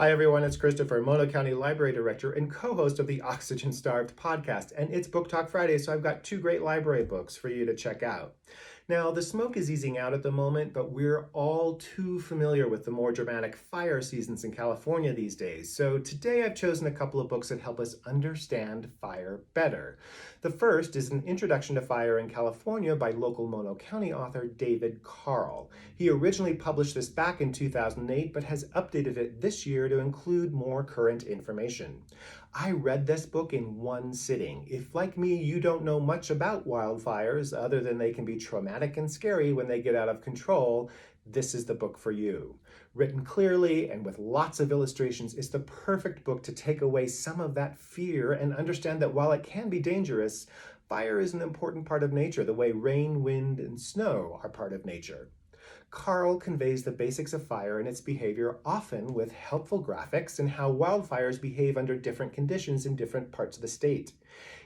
Hi everyone, it's Christopher, Mono County Library Director and co-host of the Oxygen Starved podcast, and it's Book Talk Friday, so I've got two great library books for you to check out. Now, the smoke is easing out at the moment, but we're all too familiar with the more dramatic fire seasons in California these days, so today I've chosen a couple of books that help us understand fire better. The first is an introduction to fire in California by local Mono County author David Carle. He originally published this back in 2008, but has updated it this year to include more current information. I read this book in one sitting. If, like me, you don't know much about wildfires other than they can be traumatic and scary when they get out of control, this is the book for you. Written clearly and with lots of illustrations, it's the perfect book to take away some of that fear and understand that while it can be dangerous, fire is an important part of nature, the way rain, wind, and snow are part of nature. Carle conveys the basics of fire and its behavior, often with helpful graphics and how wildfires behave under different conditions in different parts of the state.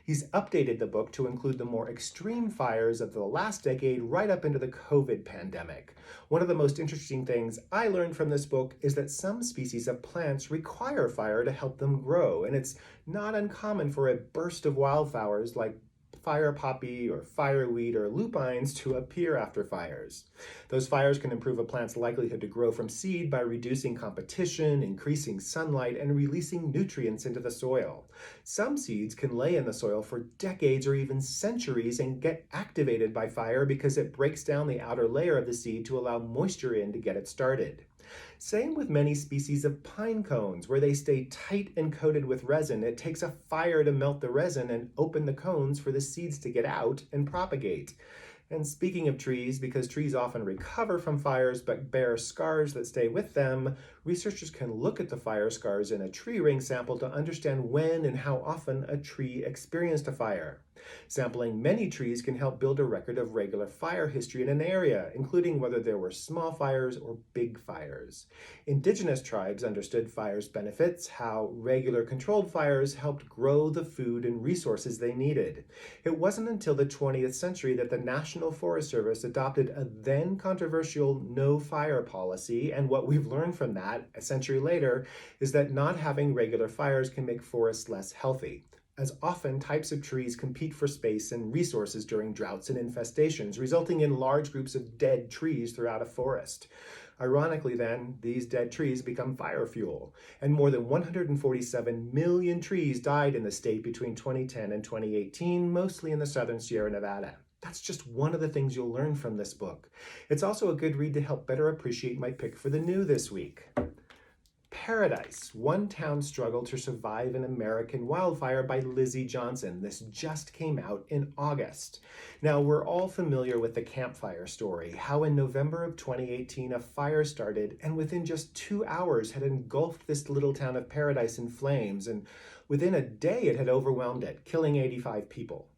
He's updated the book to include the more extreme fires of the last decade right up into the COVID pandemic. One of the most interesting things I learned from this book is that some species of plants require fire to help them grow, and it's not uncommon for a burst of wildflowers like fire poppy or fireweed or lupines to appear after fires. Those fires can improve a plant's likelihood to grow from seed by reducing competition, increasing sunlight, and releasing nutrients into the soil. Some seeds can lay in the soil for decades or even centuries and get activated by fire because it breaks down the outer layer of the seed to allow moisture in to get it started. Same with many species of pine cones, where they stay tight and coated with resin. It takes a fire to melt the resin and open the cones for the seeds to get out and propagate. And speaking of trees, because trees often recover from fires but bear scars that stay with them, researchers can look at the fire scars in a tree ring sample to understand when and how often a tree experienced a fire. Sampling many trees can help build a record of regular fire history in an area, including whether there were small fires or big fires. Indigenous tribes understood fire's benefits, how regular controlled fires helped grow the food and resources they needed. It wasn't until the 20th century that the National Forest Service adopted a then controversial no-fire policy, and what we've learned from that a century later is that not having regular fires can make forests less healthy, as often types of trees compete for space and resources during droughts and infestations, resulting in large groups of dead trees throughout a forest. Ironically then, these dead trees become fire fuel, and more than 147 million trees died in the state between 2010 and 2018, mostly in the southern Sierra Nevada. That's just one of the things you'll learn from this book. It's also a good read to help better appreciate my pick for the new this week. Paradise, One Town's Struggle to Survive an American Wildfire by Lizzie Johnson. This just came out in August. Now, we're all familiar with the campfire story, how in November of 2018 a fire started and within just 2 hours had engulfed this little town of Paradise in flames, and within a day it had overwhelmed it, killing 85 people.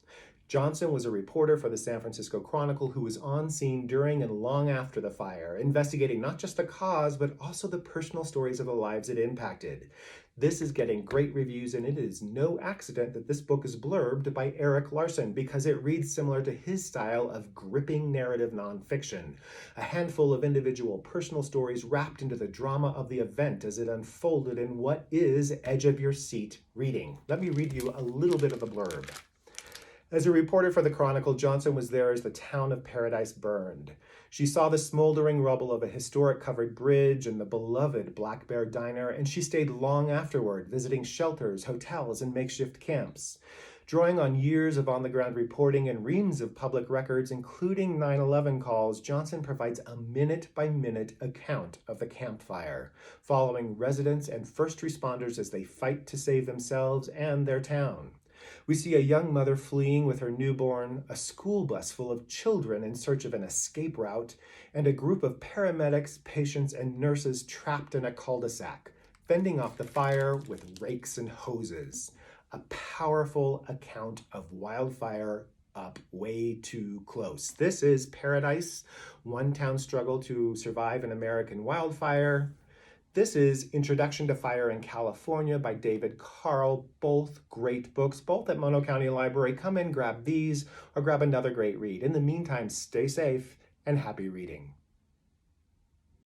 Johnson was a reporter for the San Francisco Chronicle who was on scene during and long after the fire, investigating not just the cause, but also the personal stories of the lives it impacted. This is getting great reviews, and it is no accident that this book is blurbed by Eric Larson, because it reads similar to his style of gripping narrative nonfiction. A handful of individual personal stories wrapped into the drama of the event as it unfolded in what is edge-of-your-seat reading. Let me read you a little bit of the blurb. As a reporter for the Chronicle, Johnson was there as the town of Paradise burned. She saw the smoldering rubble of a historic covered bridge and the beloved Black Bear Diner, and she stayed long afterward, visiting shelters, hotels, and makeshift camps. Drawing on years of on-the-ground reporting and reams of public records, including 9/11 calls, Johnson provides a minute-by-minute account of the campfire, following residents and first responders as they fight to save themselves and their town. We see a young mother fleeing with her newborn, a school bus full of children in search of an escape route, and a group of paramedics, patients, and nurses trapped in a cul-de-sac, fending off the fire with rakes and hoses. A powerful account of wildfire up way too close. This is Paradise, One Town's Struggle to Survive an American Wildfire. This is Introduction to Fire in California by David Carle. Both great books, both at Mono County Library. Come in, grab these, or grab another great read. In the meantime, stay safe and happy reading.